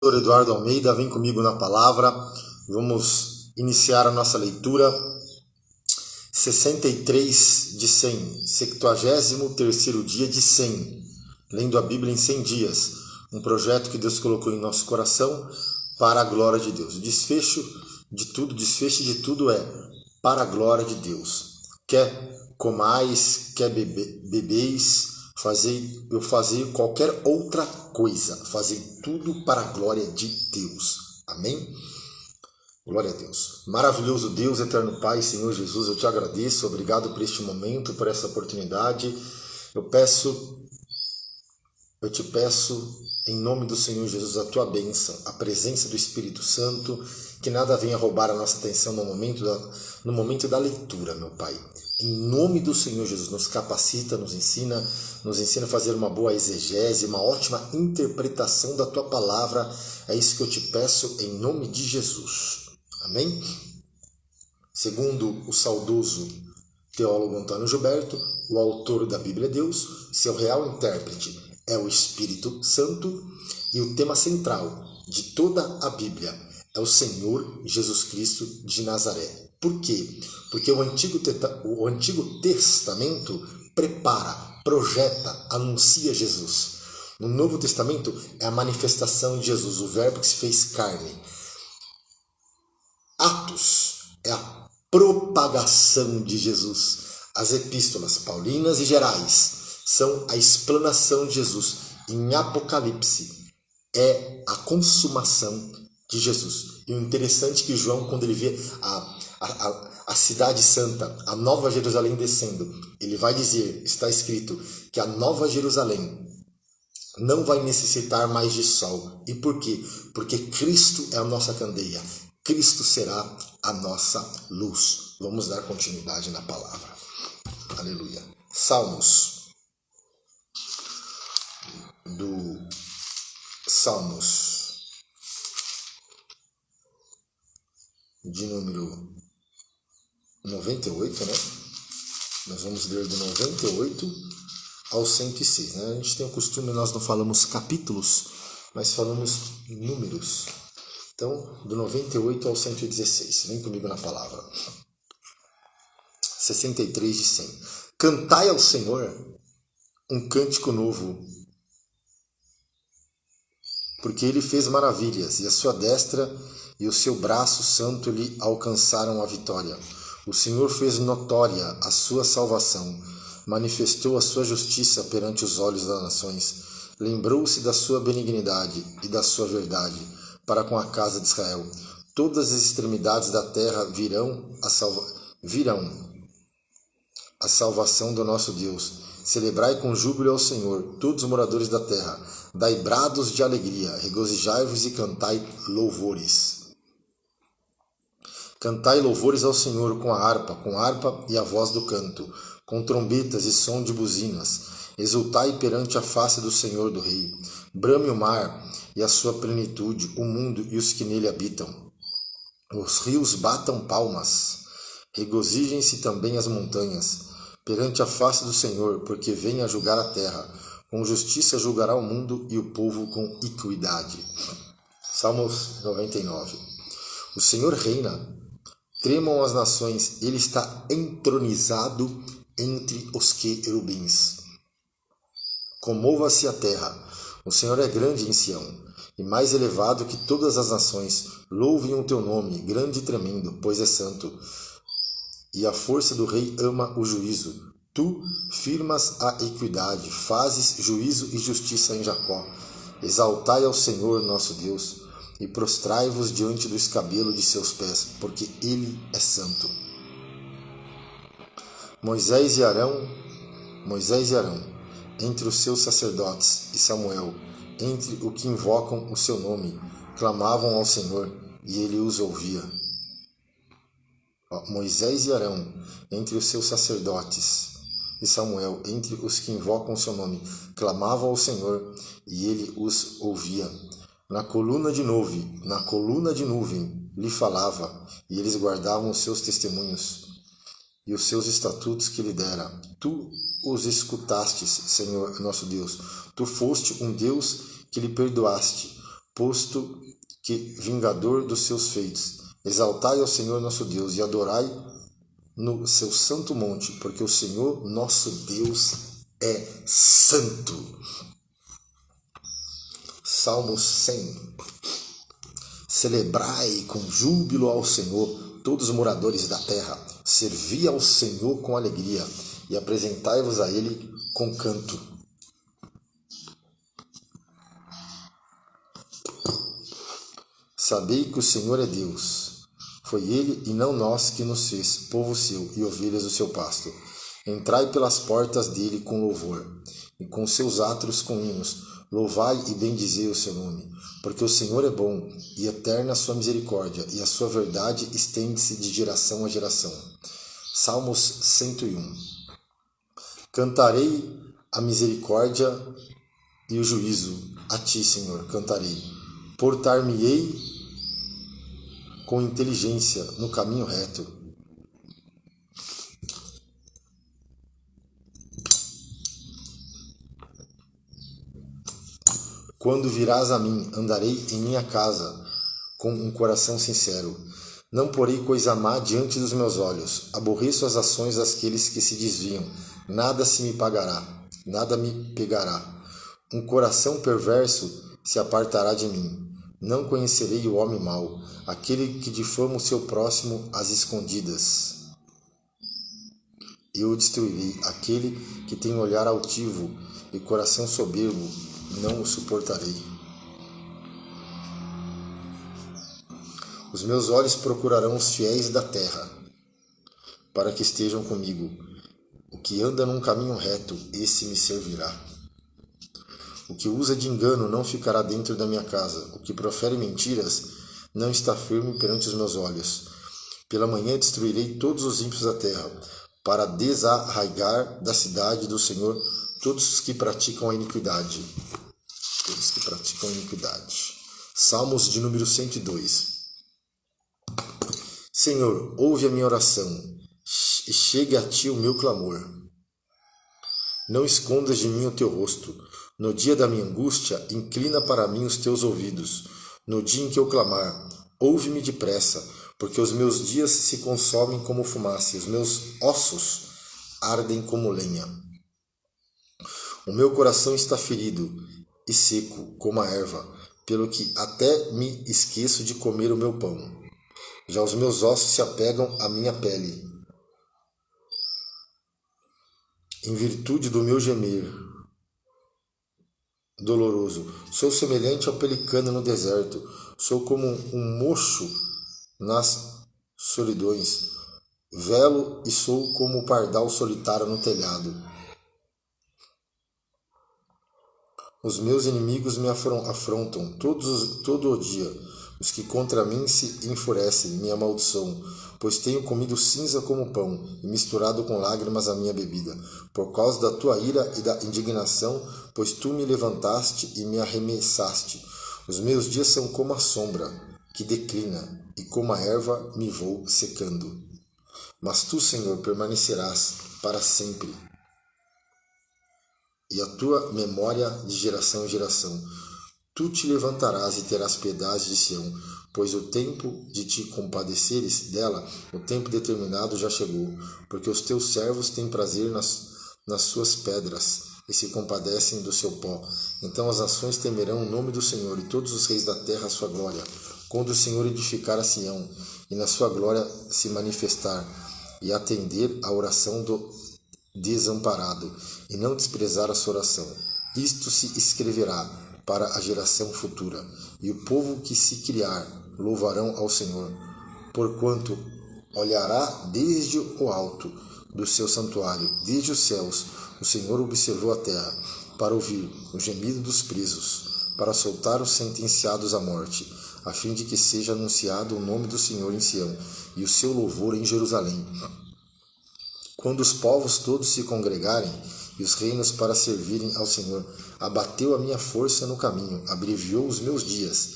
Pastor Eduardo Almeida, vem comigo na palavra. Vamos iniciar a nossa leitura. 63 de 100, 73º dia de 100, lendo a Bíblia em 100 dias, um projeto que Deus colocou em nosso coração para a glória de Deus. O desfecho de tudo é para a glória de Deus. Quer comais, quer bebeis, fazer qualquer outra coisa, fazer tudo para a glória de Deus. Amém? Glória a Deus. Maravilhoso Deus, eterno Pai, Senhor Jesus, eu te agradeço, obrigado por este momento, por essa oportunidade. Eu te peço, em nome do Senhor Jesus, a tua bênção, a presença do Espírito Santo, que nada venha roubar a nossa atenção no momento da leitura, meu Pai. Em nome do Senhor Jesus, nos capacita, nos ensina a fazer uma boa exegese, uma ótima interpretação da tua palavra. É isso que eu te peço, em nome de Jesus. Amém? Segundo o saudoso teólogo Antônio Gilberto, o autor da Bíblia é Deus, seu real intérprete é o Espírito Santo, e o tema central de toda a Bíblia é o Senhor Jesus Cristo de Nazaré. Por quê? Porque o Antigo Testamento prepara, projeta, anuncia Jesus. No Novo Testamento é a manifestação de Jesus, o verbo que se fez carne. Atos é a propagação de Jesus. As epístolas paulinas e gerais são a explanação de Jesus. Em Apocalipse é a consumação de Jesus. E o interessante é que João, quando ele vê a cidade santa, a Nova Jerusalém descendo, ele vai dizer, está escrito, que a Nova Jerusalém não vai necessitar mais de sol. E por quê? Porque Cristo é a nossa candeia. Cristo será a nossa luz. Vamos dar continuidade na palavra. Aleluia. Salmos de número 98, né? Nós vamos ler do 98 ao 106, né? A gente tem o costume, nós não falamos capítulos, mas falamos números. Então, do 98 ao 116, vem comigo na palavra. 63 de 100. Cantai ao Senhor um cântico novo, porque Ele fez maravilhas, e a sua destra e o seu braço santo lhe alcançaram a vitória. O Senhor fez notória a sua salvação, manifestou a sua justiça perante os olhos das nações, lembrou-se da sua benignidade e da sua verdade para com a casa de Israel. Todas as extremidades da terra virão a salvação do nosso Deus. Celebrai com júbilo ao Senhor, todos os moradores da terra. Dai brados de alegria, regozijai-vos e cantai louvores. Cantai louvores ao Senhor com a harpa e a voz do canto, com trombetas e som de buzinas. Exultai perante a face do Senhor do Rei. Brame o mar e a sua plenitude, o mundo e os que nele habitam. Os rios batam palmas, regozijem-se também as montanhas, perante a face do Senhor, porque vem a julgar a terra. Com justiça julgará o mundo e o povo com equidade. Salmos 99. O Senhor reina, tremam as nações, Ele está entronizado entre os querubins. Comova-se a terra, o Senhor é grande em Sião, e mais elevado que todas as nações. Louvem o teu nome, grande e tremendo, pois é santo. E a força do rei ama o juízo. Tu firmas a equidade, fazes juízo e justiça em Jacó. Exaltai ao Senhor nosso Deus, e prostrai-vos diante do escabelo de seus pés, porque Ele é santo. Moisés e Arão, entre os seus sacerdotes, e Samuel, entre os que invocam o seu nome, clamavam ao Senhor, e Ele os ouvia. Moisés e Arão, entre os seus sacerdotes, e Samuel, entre os que invocam o seu nome, clamavam ao Senhor, e Ele os ouvia. Na coluna de nuvem lhe falava, e eles guardavam os seus testemunhos e os seus estatutos que lhe dera. Tu os escutastes, Senhor nosso Deus. Tu foste um Deus que lhe perdoaste, posto que vingador dos seus feitos. Exaltai ao Senhor nosso Deus e adorai no seu santo monte, porque o Senhor nosso Deus é santo. Salmo 100. Celebrai com júbilo ao Senhor, todos os moradores da terra. Servi ao Senhor com alegria e apresentai-vos a Ele com canto. Sabei que o Senhor é Deus. Foi Ele e não nós que nos fez, povo seu e ovelhas do seu pasto. Entrai pelas portas dele com louvor, e com seus átrios com hinos. Louvai e bendizei o seu nome, porque o Senhor é bom, e eterna a sua misericórdia, e a sua verdade estende-se de geração a geração. Salmos 101. Cantarei a misericórdia e o juízo, a ti, Senhor, cantarei. Portar-me-ei com inteligência no caminho reto. Quando virás a mim, andarei em minha casa com um coração sincero. Não porei coisa má diante dos meus olhos. Aborreço as ações daqueles que se desviam. Nada se me pagará, nada me pegará. Um coração perverso se apartará de mim. Não conhecerei o homem mau, aquele que difama o seu próximo às escondidas. Eu destruirei aquele que tem olhar altivo e coração soberbo, não o suportarei. Os meus olhos procurarão os fiéis da terra, para que estejam comigo. O que anda num caminho reto, esse me servirá. O que usa de engano não ficará dentro da minha casa. O que profere mentiras não está firme perante os meus olhos. Pela manhã destruirei todos os ímpios da terra, para desarraigar da cidade do Senhor todos os que praticam a iniquidade. Todos os que praticam a iniquidade. Salmos de número 102. Senhor, ouve a minha oração, e chegue a ti o meu clamor. Não escondas de mim o teu rosto. No dia da minha angústia, inclina para mim os teus ouvidos. No dia em que eu clamar, ouve-me depressa, porque os meus dias se consomem como fumaça, e os meus ossos ardem como lenha. O meu coração está ferido e seco como a erva, pelo que até me esqueço de comer o meu pão. Já os meus ossos se apegam à minha pele, em virtude do meu gemer doloroso. Sou semelhante ao pelicano no deserto, sou como um mocho nas solidões, velo e sou como o pardal solitário no telhado. Os meus inimigos me afrontam todo o dia. Os que contra mim se enfurecem, me amaldiçoam, pois tenho comido cinza como pão e misturado com lágrimas a minha bebida, por causa da tua ira e da indignação, pois tu me levantaste e me arremessaste. Os meus dias são como a sombra que declina, e como a erva me vou secando. Mas tu, Senhor, permanecerás para sempre, e a tua memória de geração em geração. Tu te levantarás e terás piedade de Sião, pois o tempo de te compadeceres dela, o tempo determinado já chegou, porque os teus servos têm prazer nas suas pedras e se compadecem do seu pó. Então as nações temerão o nome do Senhor e todos os reis da terra a sua glória, quando o Senhor edificar a Sião e na sua glória se manifestar e atender à oração do desamparado e não desprezar a sua oração. Isto se escreverá para a geração futura, e o povo que se criar louvarão ao Senhor, porquanto olhará desde o alto do seu santuário, desde os céus, o Senhor observou a terra, para ouvir o gemido dos presos, para soltar os sentenciados à morte, a fim de que seja anunciado o nome do Senhor em Sião, e o seu louvor em Jerusalém. Quando os povos todos se congregarem, e os reinos para servirem ao Senhor, abateu a minha força no caminho, abreviou os meus dias.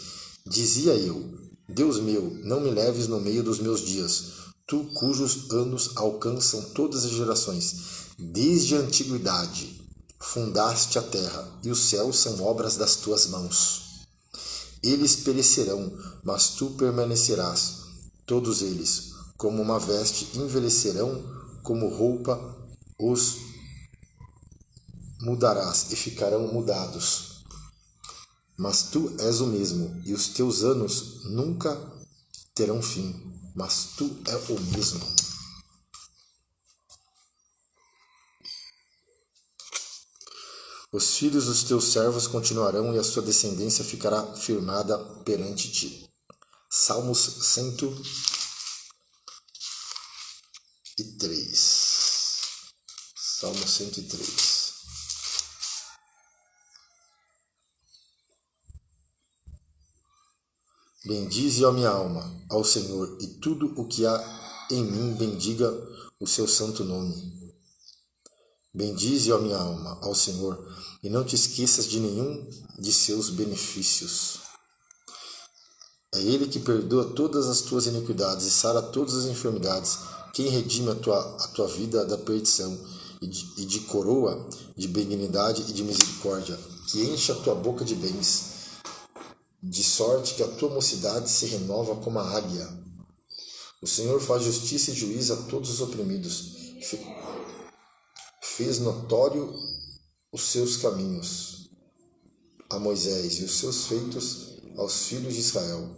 Dizia eu, Deus meu, não me leves no meio dos meus dias, tu cujos anos alcançam todas as gerações. Desde a antiguidade fundaste a terra, e os céus são obras das tuas mãos. Eles perecerão, mas tu permanecerás. Todos eles, como uma veste, envelhecerão, como roupa, os mudarás e ficarão mudados. Mas tu és o mesmo, e os teus anos nunca terão fim. Mas tu é o mesmo. Os filhos dos teus servos continuarão, e a sua descendência ficará firmada perante ti. Salmos 103. Salmo 103. Bendize, ó minha alma, ao Senhor, e tudo o que há em mim bendiga o seu santo nome. Bendize, ó minha alma, ao Senhor, e não te esqueças de nenhum de seus benefícios. É Ele que perdoa todas as tuas iniquidades e sara todas as enfermidades, quem redime a tua vida da perdição e de coroa de benignidade e de misericórdia, que enche a tua boca de bens, de sorte que a tua mocidade se renova como a águia. O Senhor faz justiça e juízo a todos os oprimidos, fez notório os seus caminhos a Moisés e os seus feitos aos filhos de Israel.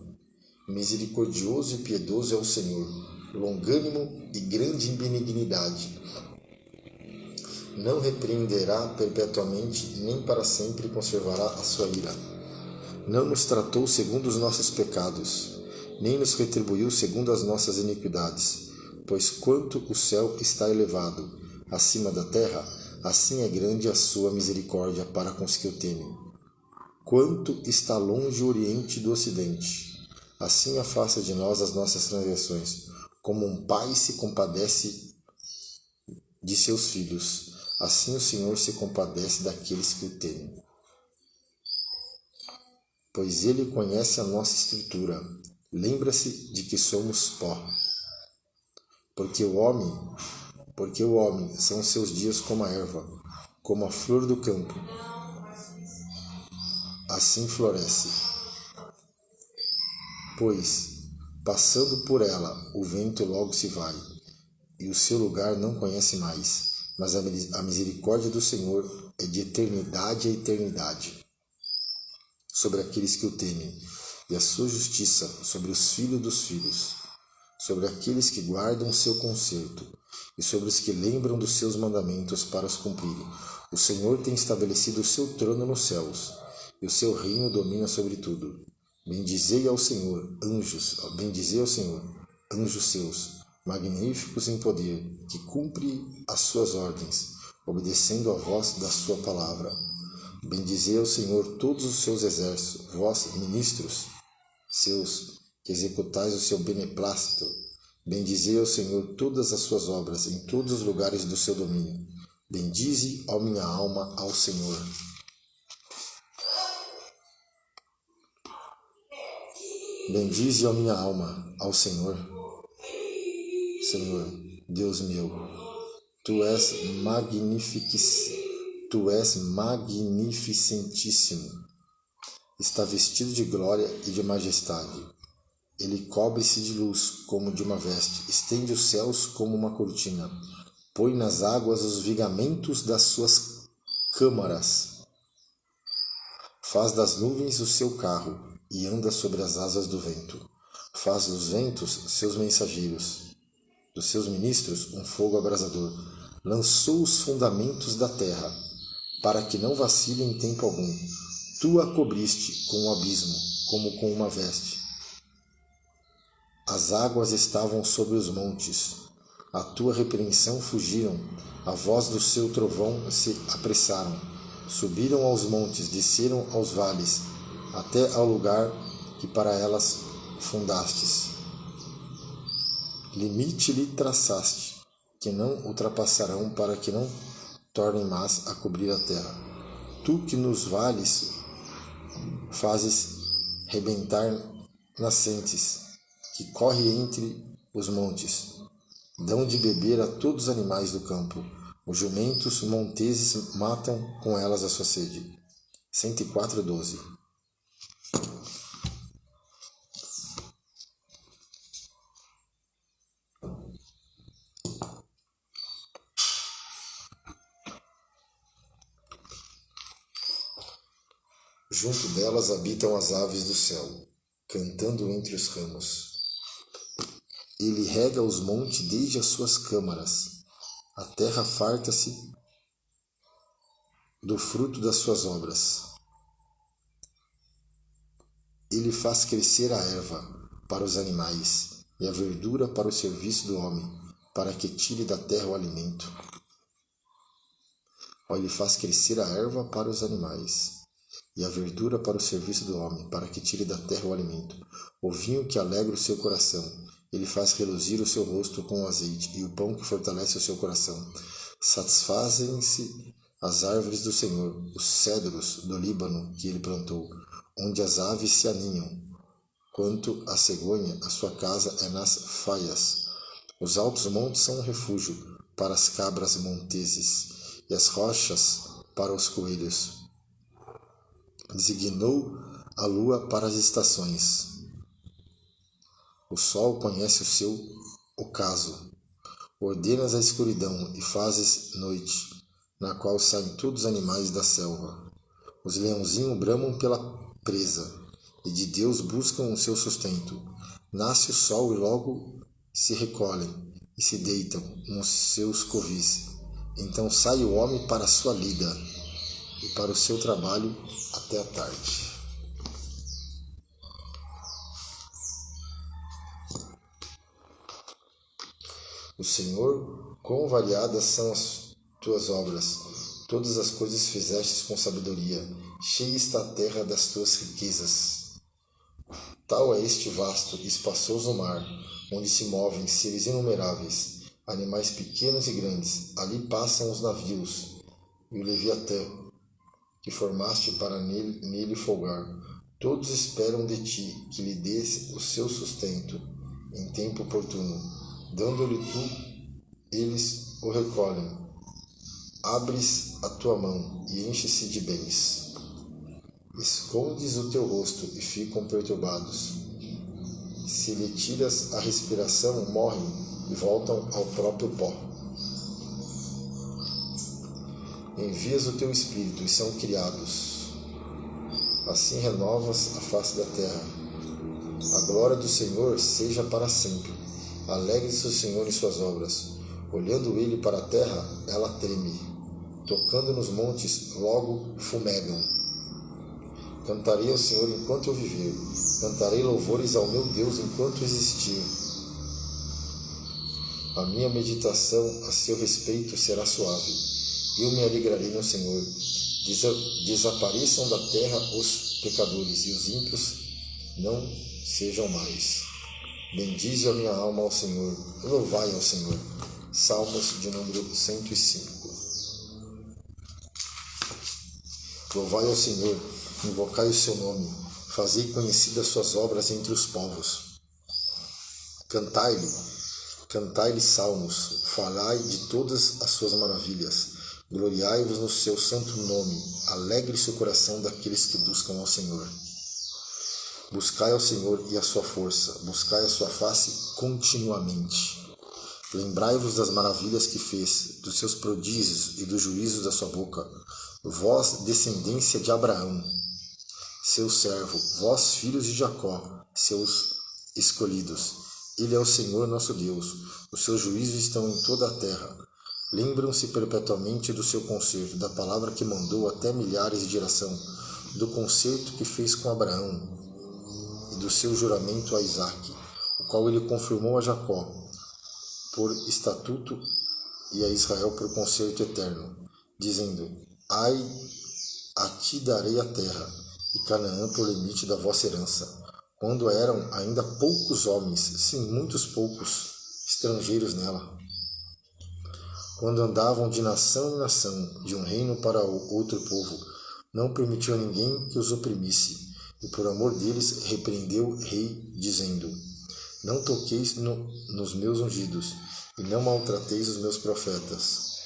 Misericordioso e piedoso é o Senhor, longânimo e grande em benignidade. Não repreenderá perpetuamente, nem para sempre conservará a sua ira. Não nos tratou segundo os nossos pecados, nem nos retribuiu segundo as nossas iniquidades. Pois quanto o céu está elevado acima da terra, assim é grande a sua misericórdia para com os que o temem. Quanto está longe o oriente do ocidente, assim afasta de nós as nossas transgressões. Como um pai se compadece de seus filhos, assim o Senhor se compadece daqueles que o temem. Pois Ele conhece a nossa estrutura, lembra-se de que somos pó. Porque o homem são seus dias como a erva, como a flor do campo. Assim floresce. Pois, passando por ela, o vento logo se vai, e o seu lugar não conhece mais. Mas a misericórdia do Senhor é de eternidade a eternidade sobre aqueles que o temem, e a sua justiça sobre os filhos dos filhos, sobre aqueles que guardam o seu concerto, e sobre os que lembram dos seus mandamentos para os cumprirem. O Senhor tem estabelecido o seu trono nos céus, e o seu reino domina sobre tudo. Bendizei ao Senhor, anjos seus, magníficos em poder, que cumpre as suas ordens, obedecendo a voz da sua palavra. Bendizei ao Senhor todos os seus exércitos, vós, ministros seus, que executais o seu beneplácito. Bendizei ao Senhor todas as suas obras, em todos os lugares do seu domínio. Bendize, ó minha alma, ao Senhor. Bendize, ó minha alma, ao Senhor. Senhor, Deus meu, Tu és magnificentíssimo. Está vestido de glória e de majestade. Ele cobre-se de luz como de uma veste, estende os céus como uma cortina, põe nas águas os vigamentos das suas câmaras, faz das nuvens o seu carro e anda sobre as asas do vento, faz dos ventos seus mensageiros, dos seus ministros um fogo abrasador, lançou os fundamentos da terra, para que não vacile em tempo algum. Tu a cobriste com um abismo, como com uma veste. As águas estavam sobre os montes, a tua repreensão fugiram, a voz do seu trovão se apressaram, subiram aos montes, desceram aos vales, até ao lugar que para elas fundastes. Limite lhe traçaste, que não ultrapassarão, para que não tornem mais a cobrir a terra. Tu que nos vales fazes rebentar nascentes, que corre entre os montes, dão de beber a todos os animais do campo. Os jumentos monteses matam com elas a sua sede. 104:12. Junto delas habitam as aves do céu, cantando entre os ramos. Ele rega os montes desde as suas câmaras. A terra farta-se do fruto das suas obras. Ele faz crescer a erva para os animais e a verdura para o serviço do homem, para que tire da terra o alimento. Ele faz crescer a erva para os animais e a verdura para o serviço do homem, para que tire da terra o alimento. O vinho que alegra o seu coração, ele faz reluzir o seu rosto com o azeite, e o pão que fortalece o seu coração. Satisfazem-se as árvores do Senhor, os cedros do Líbano que ele plantou, onde as aves se aninham. Quanto à cegonha, a sua casa é nas faias. Os altos montes são um refúgio para as cabras monteses, e as rochas para os coelhos. Designou a lua para as estações. O sol conhece o seu ocaso. Ordenas a escuridão e fazes noite, na qual saem todos os animais da selva. Os leãozinhos bramam pela presa, e de Deus buscam o seu sustento. Nasce o sol e logo se recolhem, e se deitam nos seus covis. Então sai o homem para a sua lida, e para o seu trabalho até a tarde. O Senhor, quão variadas são as tuas obras, todas as coisas fizestes com sabedoria, cheia está a terra das tuas riquezas. Tal é este vasto e espaçoso mar, onde se movem seres inumeráveis, animais pequenos e grandes. Ali passam os navios e o Leviatã, que formaste para nele folgar. Todos esperam de ti que lhe dês o seu sustento em tempo oportuno. Dando-lhe tu, eles o recolhem. Abres a tua mão e enche-se de bens. Escondes o teu rosto e ficam perturbados. Se lhe tiras a respiração, morrem e voltam ao próprio pó. Envias o teu espírito e são criados. Assim renovas a face da terra. A glória do Senhor seja para sempre. Alegre-se o Senhor em suas obras. Olhando ele para a terra, ela treme. Tocando nos montes, logo fumegam. Cantarei ao Senhor enquanto eu viver. Cantarei louvores ao meu Deus enquanto existir. A minha meditação a seu respeito será suave. Eu me alegrarei no Senhor. Desapareçam da terra os pecadores, e os ímpios não sejam mais. Bendize a minha alma ao Senhor, louvai ao Senhor. Salmos de número 105. Louvai ao Senhor, invocai o seu nome, fazei conhecidas suas obras entre os povos. Cantai-lhe salmos, falai de todas as suas maravilhas. Gloriai-vos no seu santo nome, alegre-se o coração daqueles que buscam ao Senhor. Buscai ao Senhor e a sua força, buscai a sua face continuamente. Lembrai-vos das maravilhas que fez, dos seus prodígios e dos juízos da sua boca. Vós, descendência de Abraão, seu servo, vós, filhos de Jacó, seus escolhidos. Ele é o Senhor nosso Deus, os seus juízos estão em toda a terra. Lembram-se perpetuamente do seu concerto, da palavra que mandou até milhares de geração, do concerto que fez com Abraão, e do seu juramento a Isaque, o qual ele confirmou a Jacó por estatuto e a Israel por concerto eterno, dizendo: Ai, a ti darei a terra, e Canaã por limite da vossa herança, quando eram ainda poucos homens, sim, muitos poucos estrangeiros nela, quando andavam de nação em nação, de um reino para outro povo, não permitiu a ninguém que os oprimisse, e por amor deles repreendeu o rei, dizendo: Não toqueis nos meus ungidos, e não maltrateis os meus profetas.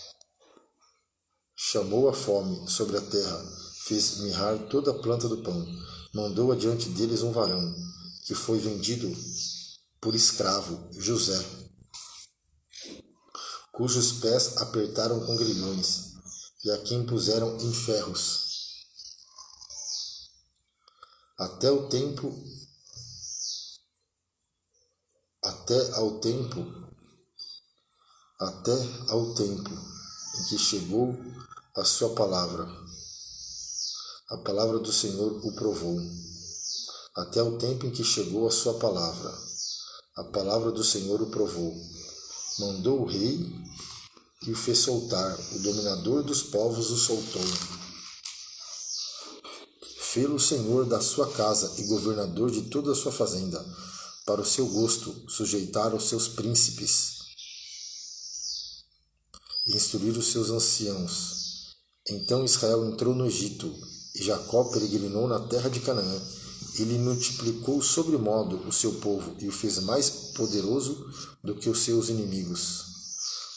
Chamou a fome sobre a terra, fez mirrar toda a planta do pão, mandou adiante deles um varão, que foi vendido por escravo, José, cujos pés apertaram com grilhões, e a quem puseram em ferros. até ao tempo em que chegou a sua palavra. A palavra do Senhor o provou. Até o tempo em que chegou a sua palavra. A palavra do Senhor o provou. Mandou o rei e o fez soltar. O dominador dos povos o soltou. Fê-lo senhor da sua casa e governador de toda a sua fazenda, para o seu gosto sujeitar os seus príncipes e instruir os seus anciãos. Então Israel entrou no Egito, e Jacó peregrinou na terra de Canaã. Ele multiplicou sobremodo o seu povo e o fez mais poderoso do que os seus inimigos.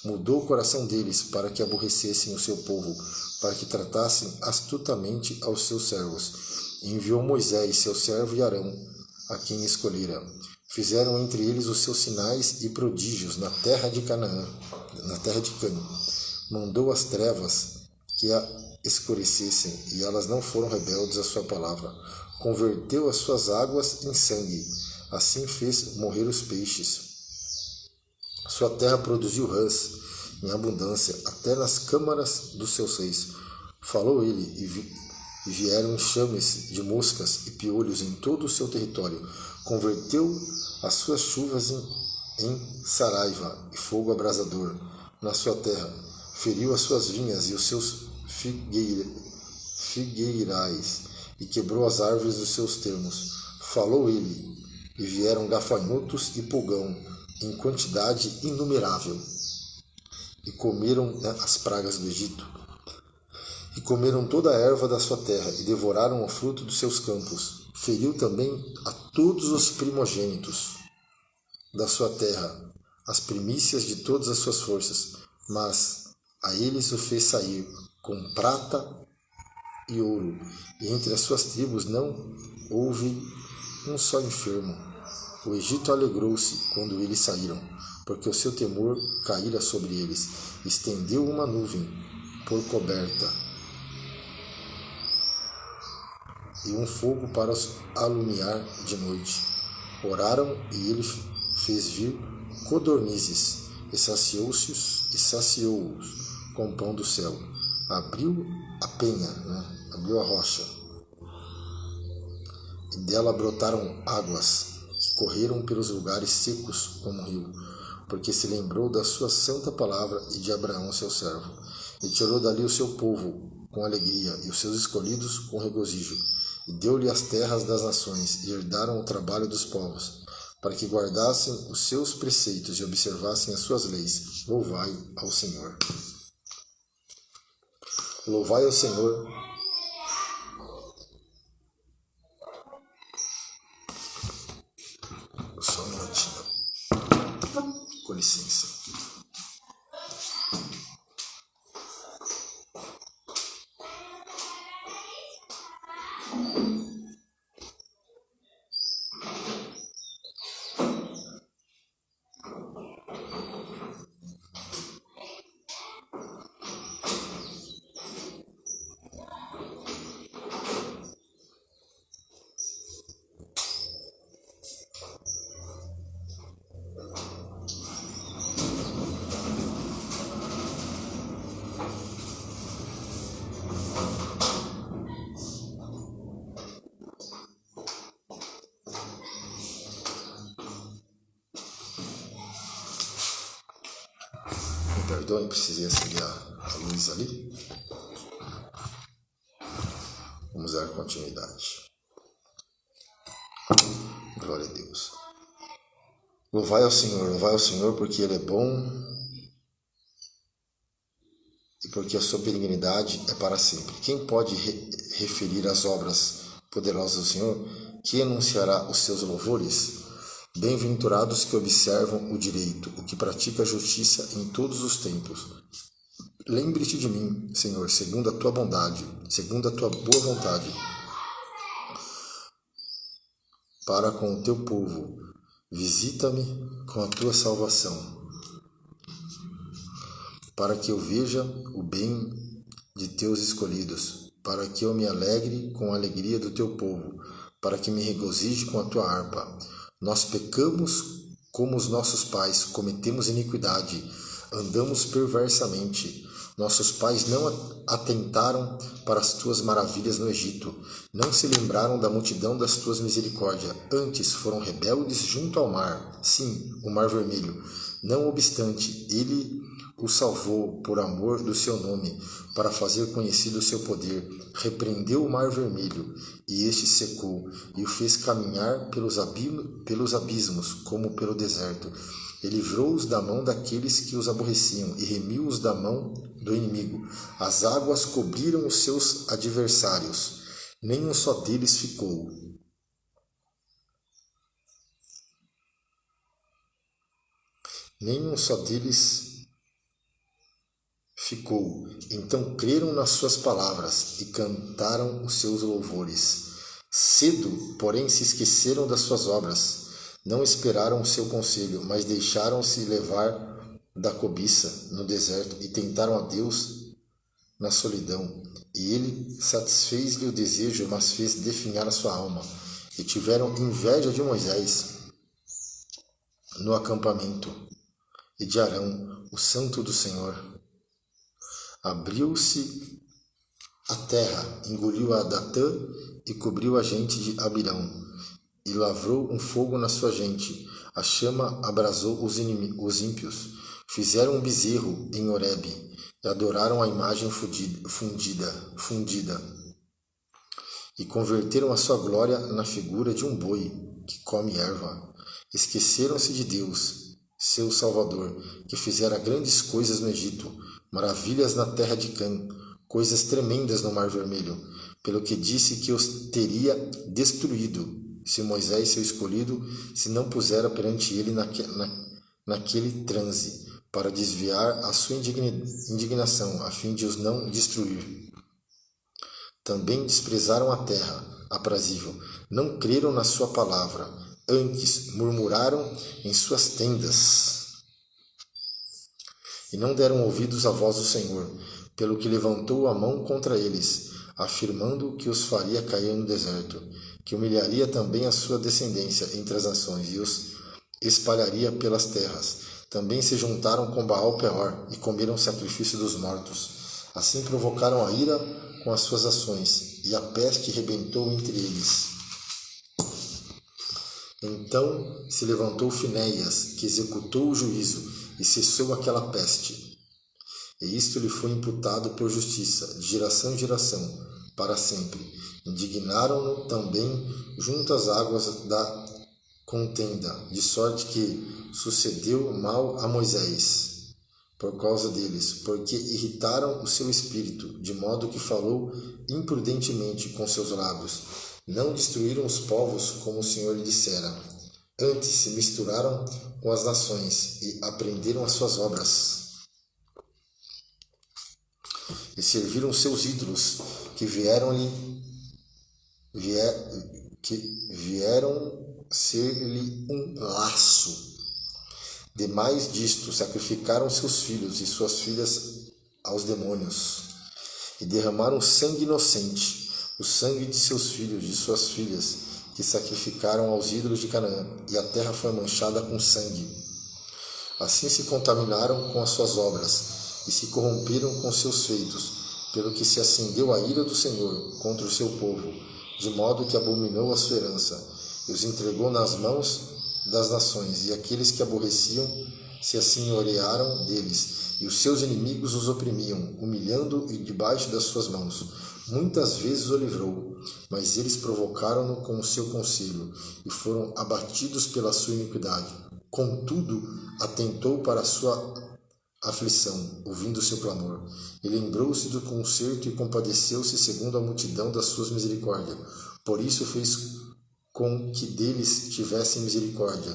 Mudou o coração deles para que aborrecessem o seu povo, para que tratassem astutamente aos seus servos. E enviou Moisés, seu servo, e Arão, a quem escolhera. Fizeram entre eles os seus sinais e prodígios na terra de Canaã, na terra de Cã. Mandou as trevas que a escurecessem, e elas não foram rebeldes à sua palavra. Converteu as suas águas em sangue, assim fez morrer os peixes. Sua terra produziu rãs em abundância, até nas câmaras dos seus reis. Falou ele, e vieram enxames de moscas e piolhos em todo o seu território. Converteu as suas chuvas em saraiva e fogo abrasador na sua terra. Feriu as suas vinhas e os seus figueirais, e quebrou as árvores dos seus termos. Falou ele, e vieram gafanhotos e pulgão em quantidade inumerável, e comeram as pragas do Egito, e comeram toda a erva da sua terra, e devoraram o fruto dos seus campos. Feriu também a todos os primogênitos da sua terra, as primícias de todas as suas forças, mas a eles o fez sair com prata e ouro, e entre as suas tribos não houve um só enfermo. O Egito alegrou-se quando eles saíram, porque o seu temor caíra sobre eles. Estendeu uma nuvem por coberta e um fogo para os alumiar de noite. Oraram e ele fez vir codornizes e saciou-os com pão do céu. Abriu a penha, abriu a rocha, e dela brotaram águas que correram pelos lugares secos como um rio, porque se lembrou da sua santa palavra e de Abraão seu servo, e tirou dali o seu povo com alegria e os seus escolhidos com regozijo, e deu-lhe as terras das nações, e herdaram o trabalho dos povos, para que guardassem os seus preceitos e observassem as suas leis. Louvai ao Senhor. Louvai ao Senhor. Só um minutinho. Com licença. Perdoe, precisei acender a luz ali. Vamos dar continuidade. Glória a Deus. Louvai ao Senhor, porque Ele é bom e porque a sua benignidade é para sempre. Quem pode referir as obras poderosas do Senhor? Que anunciará os seus louvores? Bem-aventurados que observam o direito, o que pratica a justiça em todos os tempos. Lembre-te de mim, Senhor, segundo a tua bondade, segundo a tua boa vontade, para com o teu povo. Visita-me com a tua salvação, para que eu veja o bem de teus escolhidos, para que eu me alegre com a alegria do teu povo, para que me regozije com a tua harpa. Nós pecamos como os nossos pais, cometemos iniquidade, andamos perversamente. Nossos pais não atentaram para as tuas maravilhas no Egito, não se lembraram da multidão das tuas misericórdias, antes foram rebeldes junto ao mar, sim, o mar vermelho. Não obstante, ele o salvou por amor do seu nome, para fazer conhecido o seu poder. Repreendeu o mar vermelho, e este secou, e o fez caminhar pelos abismos, como pelo deserto. Ele livrou-os da mão daqueles que os aborreciam, e remiu-os da mão do inimigo. As águas cobriram os seus adversários, nem um só deles ficou. Nenhum só deles ficou. Então creram nas suas palavras e cantaram os seus louvores. Cedo, porém, se esqueceram das suas obras. Não esperaram o seu conselho, mas deixaram-se levar da cobiça no deserto e tentaram a Deus na solidão. E ele satisfez-lhe o desejo, mas fez definhar a sua alma. E tiveram inveja de Moisés no acampamento e de Arão, o santo do Senhor. Abriu-se a terra, engoliu a Datã e cobriu a gente de Abirão, e lavrou um fogo na sua gente. A chama abrasou os ímpios. Fizeram um bezerro em Horebe e adoraram a imagem fundida, e converteram a sua glória na figura de um boi que come erva. Esqueceram-se de Deus, seu Salvador, que fizera grandes coisas no Egito, maravilhas na terra de Cã, coisas tremendas no mar vermelho, pelo que disse que os teria destruído, se Moisés, seu escolhido, se não pusera perante ele naquele transe, para desviar a sua indignação, a fim de os não destruir. Também desprezaram a terra aprazível, não creram na sua palavra, antes murmuraram em suas tendas, e não deram ouvidos à voz do Senhor, pelo que levantou a mão contra eles, afirmando que os faria cair no deserto, que humilharia também a sua descendência entre as nações e os espalharia pelas terras. Também se juntaram com Baal-Peor e comeram o sacrifício dos mortos. Assim provocaram a ira com as suas ações, e a peste rebentou entre eles. Então se levantou Finéias, que executou o juízo, e cessou aquela peste. E isto lhe foi imputado por justiça, de geração em geração, para sempre. Indignaram-no também junto às águas da contenda, de sorte que sucedeu mal a Moisés, por causa deles, porque irritaram o seu espírito, de modo que falou imprudentemente com seus lábios. Não destruíram os povos como o Senhor lhe dissera. Antes se misturaram com as nações e aprenderam as suas obras. E serviram seus ídolos, que vieram ser-lhe um laço. Demais disto, sacrificaram seus filhos e suas filhas aos demônios, e derramaram sangue inocente, o sangue de seus filhos e de suas filhas, que sacrificaram aos ídolos de Canaã, e a terra foi manchada com sangue. Assim se contaminaram com as suas obras, e se corromperam com seus feitos, pelo que se acendeu a ira do Senhor contra o seu povo, de modo que abominou a sua herança, e os entregou nas mãos das nações, e aqueles que aborreciam se assenhorearam deles, e os seus inimigos os oprimiam, humilhando-o debaixo das suas mãos. Muitas vezes o livrou, mas eles provocaram-no com o seu conselho, e foram abatidos pela sua iniquidade. Contudo, atentou para a sua aflição, ouvindo o seu clamor, e lembrou-se do concerto e compadeceu-se segundo a multidão das suas misericórdias. Por isso fez com que deles tivessem misericórdia,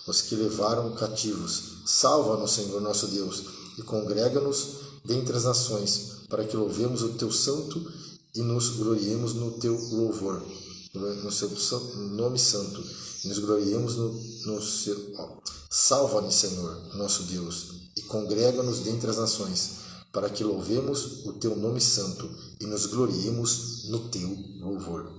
os que levaram cativos. Salva-nos, Senhor nosso Deus, e congrega-nos dentre as nações, para que louvemos o teu santo e nos gloriemos no teu louvor, no seu nome santo, e nos gloriemos no seu... Salva-nos, Senhor nosso Deus, e congrega-nos dentre as nações, para que louvemos o teu nome santo e nos gloriemos no teu louvor.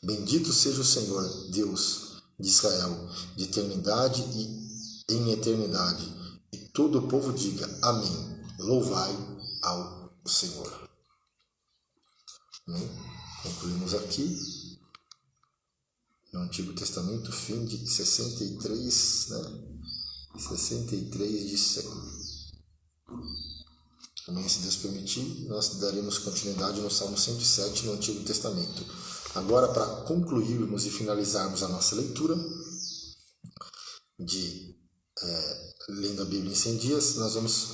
Bendito seja o Senhor, Deus de Israel, de eternidade e em eternidade. E todo o povo diga amém. Louvai ao Senhor. Amém? Concluímos aqui no Antigo Testamento, fim de 63, né? 63 de 100. Amanhã, se Deus permitir, nós daremos continuidade no Salmo 107 no Antigo Testamento. Agora, para concluirmos e finalizarmos a nossa leitura de lendo a Bíblia em 100 dias, nós vamos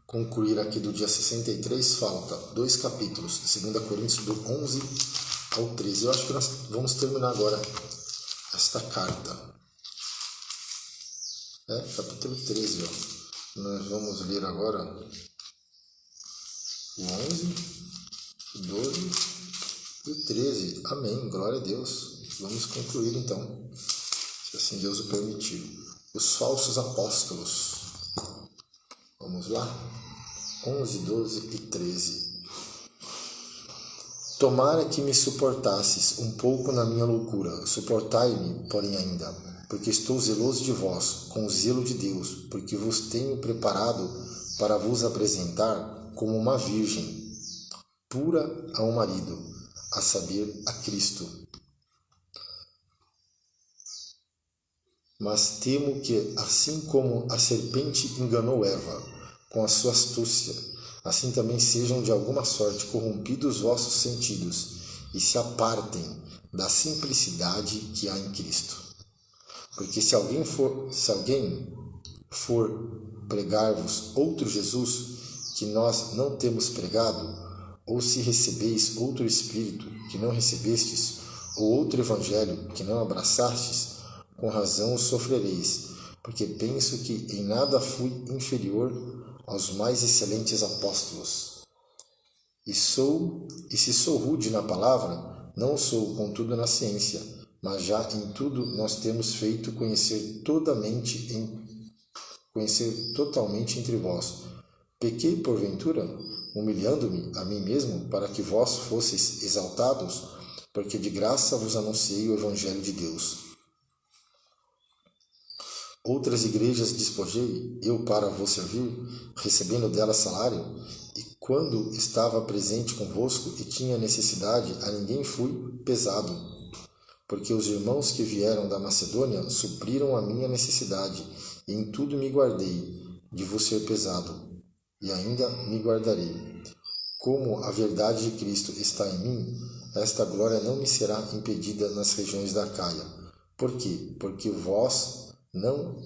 concluir aqui do dia 63, falta 2 capítulos, 2 Coríntios do 11 ao 13. Eu acho que nós vamos terminar agora esta carta. Capítulo 13, ó. Nós vamos ler agora o 11, o 12 e o 13. Amém, glória a Deus. Vamos concluir então, se assim Deus o permitir. Os falsos apóstolos. Vamos lá? 11, 12 e 13. Tomara que me suportasses um pouco na minha loucura. Suportai-me, porém ainda, porque estou zeloso de vós, com o zelo de Deus, porque vos tenho preparado para vos apresentar como uma virgem, pura a um marido, a saber, a Cristo. Mas temo que, assim como a serpente enganou Eva com a sua astúcia, assim também sejam de alguma sorte corrompidos vossos sentidos e se apartem da simplicidade que há em Cristo. Porque se alguém for pregar-vos outro Jesus que nós não temos pregado, ou se recebeis outro Espírito que não recebestes, ou outro Evangelho que não abraçastes, com razão o sofrereis, porque penso que em nada fui inferior aos mais excelentes apóstolos. E se sou rude na palavra, não sou, contudo, na ciência, mas já em tudo nós temos feito conhecer totalmente entre vós. Pequei, porventura, humilhando-me a mim mesmo, para que vós fosseis exaltados, porque de graça vos anunciei o Evangelho de Deus. Outras igrejas despojei, eu para vos servir, recebendo delas salário, e quando estava presente convosco e tinha necessidade, a ninguém fui pesado, porque os irmãos que vieram da Macedônia supriram a minha necessidade, e em tudo me guardei de vos ser pesado, e ainda me guardarei. Como a verdade de Cristo está em mim, esta glória não me será impedida nas regiões da Acaia. Por quê? Porque vos não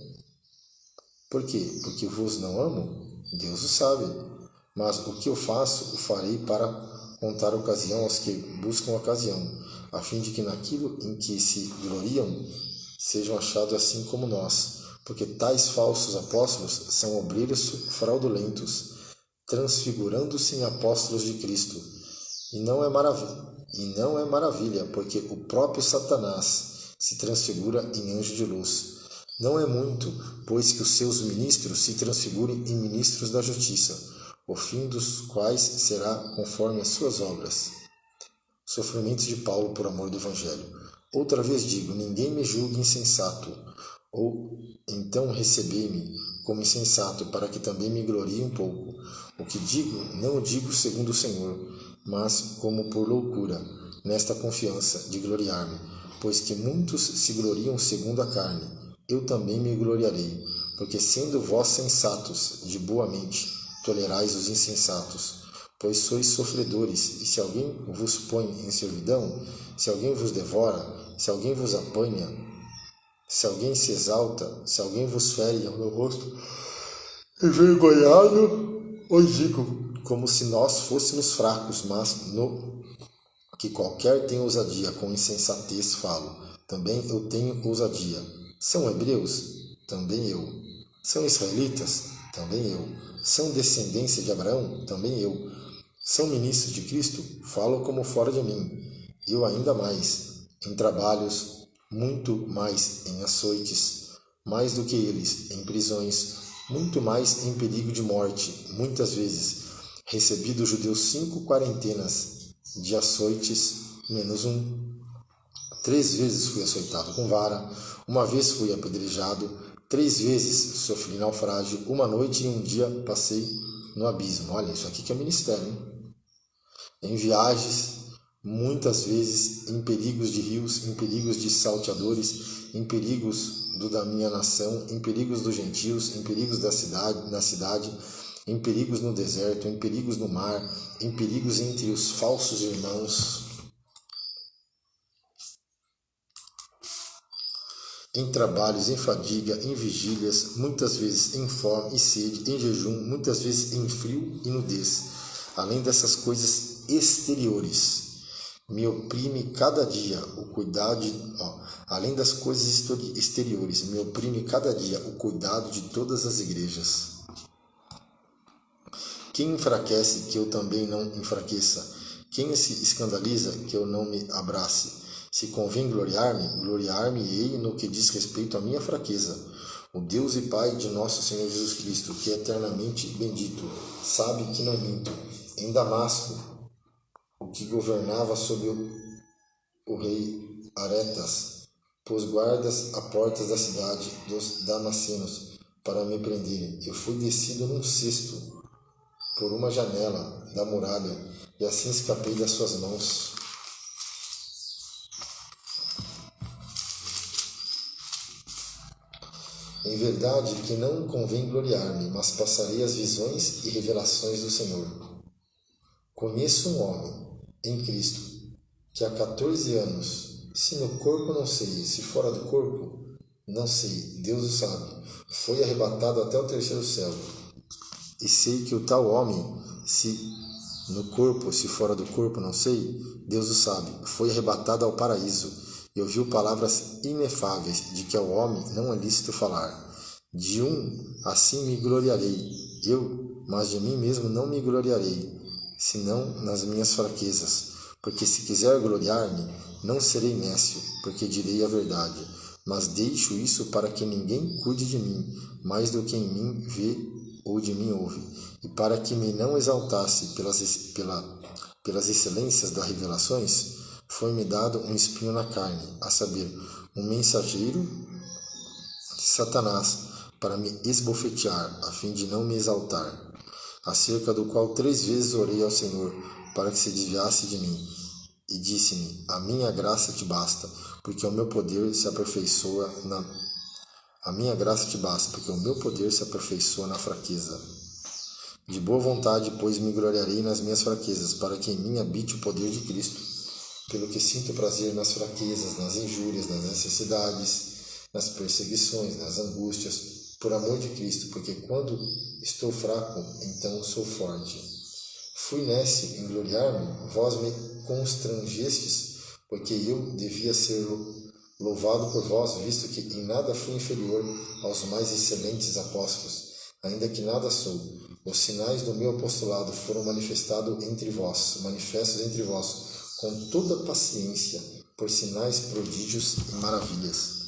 amo? Deus o sabe. Mas o que eu faço, o farei para contar ocasião aos que buscam ocasião, a fim de que naquilo em que se gloriam sejam achados assim como nós. Porque tais falsos apóstolos são obreiros fraudulentos, transfigurando-se em apóstolos de Cristo. E não é maravilha, porque o próprio Satanás se transfigura em anjo de luz. Não é muito, pois que os seus ministros se transfigurem em ministros da justiça, o fim dos quais será conforme as suas obras. Sofrimentos de Paulo por amor do Evangelho. Outra vez digo, ninguém me julgue insensato, ou então recebei-me como insensato, para que também me glorie um pouco. O que digo, não o digo segundo o Senhor, mas como por loucura, nesta confiança de gloriar-me, pois que muitos se gloriam segundo a carne. Eu também me gloriarei, porque sendo vós sensatos, de boa mente, tolerais os insensatos, pois sois sofredores, e se alguém vos põe em servidão, se alguém vos devora, se alguém vos apanha, se alguém se exalta, se alguém vos fere no rosto, envergonhado, os digo, como se nós fôssemos fracos, mas no que qualquer tem ousadia, com insensatez falo, também eu tenho ousadia. São hebreus? Também eu. São israelitas? Também eu. São descendência de Abraão? Também eu. São ministros de Cristo? Falo como fora de mim. Eu ainda mais, em trabalhos, muito mais em açoites, mais do que eles, em prisões, muito mais em perigo de morte, muitas vezes. Recebi dos judeus 5 quarentenas de açoites, menos um. 3 vezes fui açoitado com vara, uma vez fui apedrejado, 3 vezes sofri naufrágio, uma noite e um dia passei no abismo. Olha, isso aqui que é ministério, hein? Em viagens, muitas vezes em perigos de rios, em perigos de salteadores, em perigos da minha nação, em perigos dos gentios, em perigos na cidade, em perigos no deserto, em perigos no mar, em perigos entre os falsos irmãos, em trabalhos, em fadiga, em vigílias, muitas vezes em fome e sede, em jejum, muitas vezes em frio e nudez. Além dessas coisas exteriores, me oprime cada dia o cuidado além das coisas exteriores, me oprime cada dia o cuidado de todas as igrejas. Quem enfraquece, que eu também não enfraqueça. Quem se escandaliza, que eu não me abrace. Se convém gloriar-me, gloriar-me-ei no que diz respeito à minha fraqueza. O Deus e Pai de nosso Senhor Jesus Cristo, que é eternamente bendito, sabe que não minto. Em Damasco, o que governava sobre o rei Aretas, pôs guardas a portas da cidade dos Damascenos para me prenderem. Eu fui descido num cesto por uma janela da muralha, e assim escapei das suas mãos. Em verdade que não convém gloriar-me, mas passarei as visões e revelações do Senhor. Conheço um homem em Cristo que há 14 anos, se no corpo não sei, se fora do corpo, não sei, Deus o sabe, foi arrebatado até o 3º céu. E sei que o tal homem, se no corpo, se fora do corpo, não sei, Deus o sabe, foi arrebatado ao paraíso, e ouviu palavras inefáveis, de que ao homem não é lícito falar. De um assim me gloriarei, mas de mim mesmo não me gloriarei, senão nas minhas fraquezas. Porque se quiser gloriar-me, não serei nécio, porque direi a verdade. Mas deixo isso para que ninguém cuide de mim, mais do que em mim vê ou de mim ouve, e para que me não exaltasse pelas excelências das revelações, foi-me dado um espinho na carne, a saber, um mensageiro de Satanás, para me esbofetear, a fim de não me exaltar, acerca do qual 3 vezes orei ao Senhor, para que se desviasse de mim, e disse-me, a minha graça te basta, porque o meu poder se aperfeiçoa na fraqueza. De boa vontade, pois, me gloriarei nas minhas fraquezas, para que em mim habite o poder de Cristo. Pelo que sinto prazer nas fraquezas, nas injúrias, nas necessidades, nas perseguições, nas angústias, por amor de Cristo, porque quando estou fraco, então sou forte. Fui nécio em gloriar-me, vós me constrangestes, porque eu devia ser louvado por vós, visto que em nada fui inferior aos mais excelentes apóstolos, ainda que nada sou. Os sinais do meu apostolado foram manifestos entre vós, com toda paciência, por sinais, prodígios e maravilhas.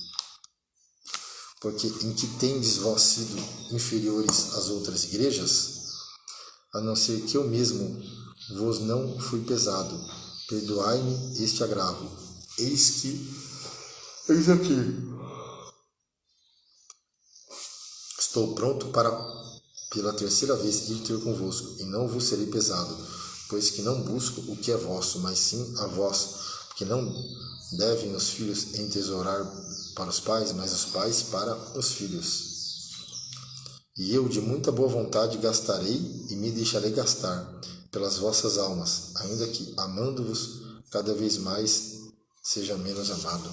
Porque em que tendes vós sido inferiores às outras igrejas? A não ser que eu mesmo vos não fui pesado. Perdoai-me este agravo. Eis aqui. Estou pronto para, pela 3ª vez, ir ter convosco, e não vos serei pesado, pois que não busco o que é vosso, mas sim a vós, porque não devem os filhos entesourar para os pais, mas os pais para os filhos. E eu de muita boa vontade gastarei e me deixarei gastar pelas vossas almas, ainda que, amando-vos cada vez mais, seja menos amado.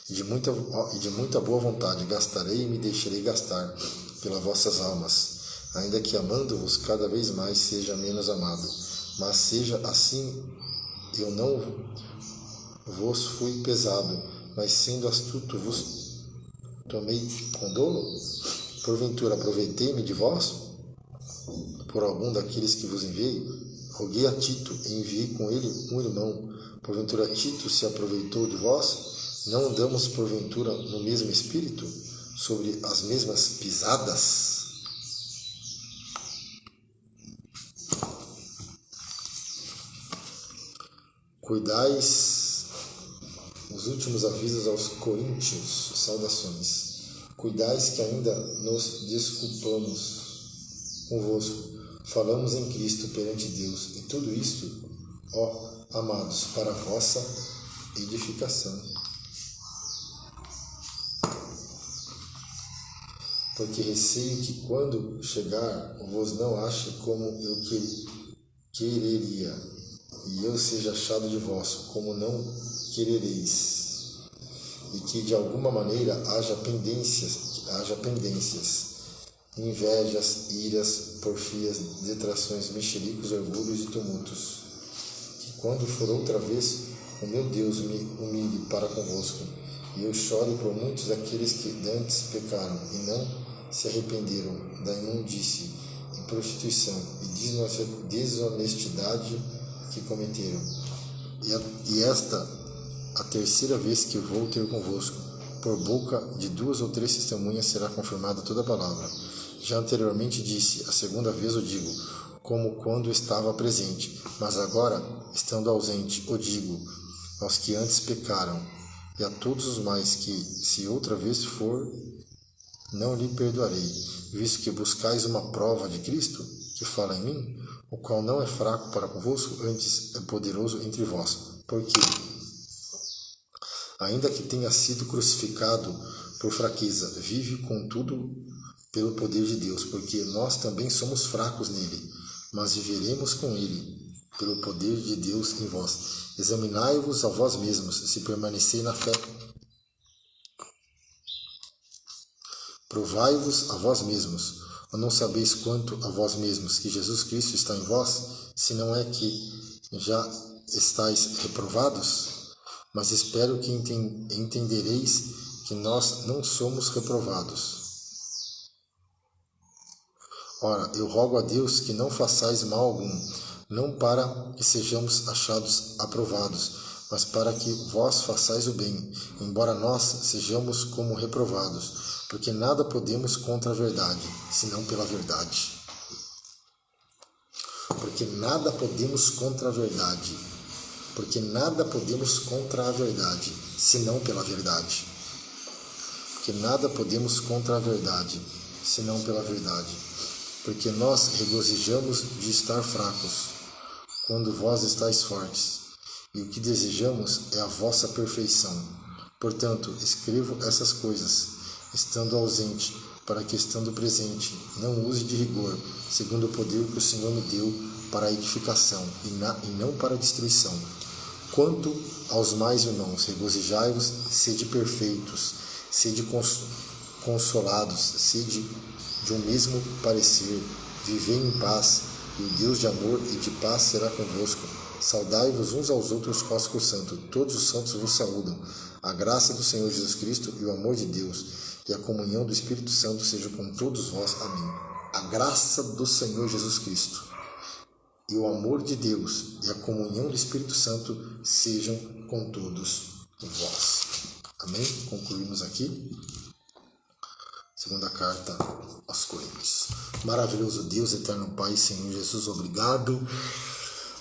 E de muita boa vontade gastarei e me deixarei gastar pelas vossas almas, ainda que, amando-vos cada vez mais, seja menos amado. Mas seja assim, eu não vos fui pesado, mas sendo astuto vos tomei com dolo? Porventura aproveitei-me de vós? Por algum daqueles que vos enviei? Roguei a Tito e enviei com ele um irmão. Porventura Tito se aproveitou de vós? Não andamos porventura no mesmo espírito? Sobre as mesmas pisadas? Cuidais, os últimos avisos aos coríntios, saudações. Cuidais que ainda nos desculpamos convosco, falamos em Cristo perante Deus, e tudo isto, ó amados, para a vossa edificação. Porque receio que quando chegar, vos não ache como eu quereria, e eu seja achado de vós, como não querereis, e que de alguma maneira haja pendências, invejas, iras, porfias, detrações, mexericos, orgulhos e tumultos, que quando for outra vez, o meu Deus me humilhe para convosco, e eu chore por muitos daqueles que dantes pecaram e não se arrependeram da imundície e prostituição e desonestidade que cometeram. E esta a terceira vez que vou ter convosco. Por boca de 2 ou 3 testemunhas será confirmada toda a palavra. Já anteriormente disse, a segunda vez o digo, como quando estava presente, mas agora, estando ausente, o digo aos que antes pecaram, e a todos os mais que, se outra vez for, não lhe perdoarei, visto que buscais uma prova de Cristo, que fala em mim, o qual não é fraco para convosco, antes é poderoso entre vós. Porque, ainda que tenha sido crucificado por fraqueza, vive contudo pelo poder de Deus, porque nós também somos fracos nele, mas viveremos com ele, pelo poder de Deus em vós. Examinai-vos a vós mesmos, se permanecei na fé. Provai-vos a vós mesmos, ou não sabeis quanto a vós mesmos que Jesus Cristo está em vós, se não é que já estáis reprovados? Mas espero que entendereis que nós não somos reprovados. Ora, eu rogo a Deus que não façais mal algum, não para que sejamos achados aprovados, mas para que vós façais o bem, embora nós sejamos como reprovados, porque nada podemos contra a verdade, senão pela verdade. Porque nada podemos contra a verdade. Porque nada podemos contra a verdade, senão pela verdade. Porque nada podemos contra a verdade, senão pela verdade. Porque nós regozijamos de estar fracos, quando vós estáis fortes, e o que desejamos é a vossa perfeição. Portanto, escrevo essas coisas, estando ausente, para que, estando presente, não use de rigor, segundo o poder que o Senhor me deu para a edificação, e não para a destruição. Quanto aos mais irmãos, regozijai-vos, sede perfeitos, sede consolados, sede de um mesmo parecer, vivei em paz, e o Deus de amor e de paz será convosco. Saudai-vos uns aos outros com ósculo santo. Todos os santos vos saúdam. A graça do Senhor Jesus Cristo e o amor de Deus e a comunhão do Espírito Santo seja com todos vós. Amém. A graça do Senhor Jesus Cristo e o amor de Deus e a comunhão do Espírito Santo sejam com todos vós. Amém? Concluímos aqui. Segunda carta aos Coríntios. Maravilhoso Deus, eterno Pai, Senhor Jesus, obrigado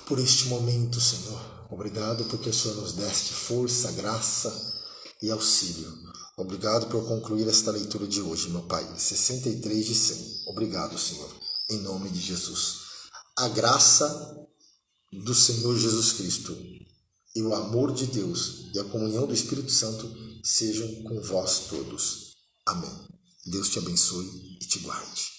por este momento, Senhor. Obrigado porque o Senhor nos deste força, graça e auxílio. Obrigado por concluir esta leitura de hoje, meu Pai. 63 de 100. Obrigado, Senhor. Em nome de Jesus. A graça do Senhor Jesus Cristo e o amor de Deus e a comunhão do Espírito Santo sejam com vós todos. Amém. Deus te abençoe e te guarde.